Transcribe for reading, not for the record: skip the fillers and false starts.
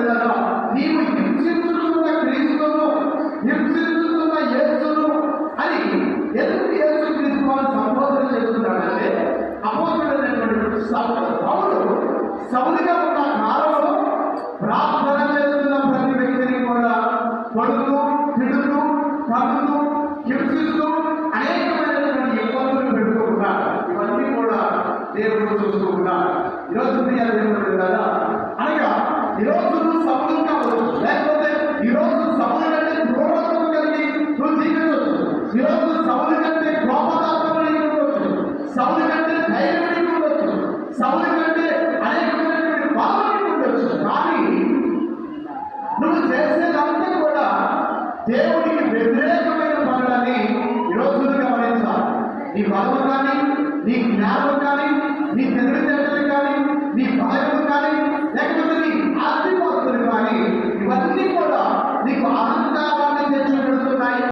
పిల్లరా, నీవు హింసించుతున్న క్రీస్తును, హింసించుతున్న యేసును అని ఎందుకు యేసు క్రీస్తు వారు సంబోధన చేస్తున్నాడంటే, అపోస్తలుడైనటువంటి సౌలుగా ఉన్న కాలంలో ప్రార్థన చేస్తున్న ప్రతి వ్యక్తిని కూడా కొడుతూ, తిడుతూ, కలుతూ, హింసిస్తూ అనేకమైనటువంటి ఇబ్బందులు పెడుతూ ఉన్నారు. ఇవన్నీ కూడా దేవుడు చూస్తూ ఉన్నారు. ఈరోజు ప్రియాలు దేవుడు కదా, అనగా ఈరోజు నువ్వు సౌలు కావచ్చు, లేకపోతే ఈరోజు సౌలు కంటే క్రూరత్వం కలిగి నువ్వు జీవించవచ్చు, ఈరోజు సౌలు కంటే కోపతాత్వం ఉండవచ్చు, సౌలు కంటే ధైర్యం ఉండవచ్చు, సౌలు కంటే అనేకమైనటువంటి పాలన ఉండొచ్చు. కానీ నువ్వు చేసేదంతా కూడా దేవుడికి వ్యతిరేకమైన పనులని ఈరోజు గమనించాలి. నీ బలం కానీ, నీ జ్ఞానం కానీ, నీ తెలివితేటలు కానీ, నీ భయం కానీ, లేకపోతే నీ ఆస్తిపాస్తులు కానీ, ఇవన్నీ కూడా నీకు అహంకారాన్ని తెచ్చి పెడుతున్నాయి.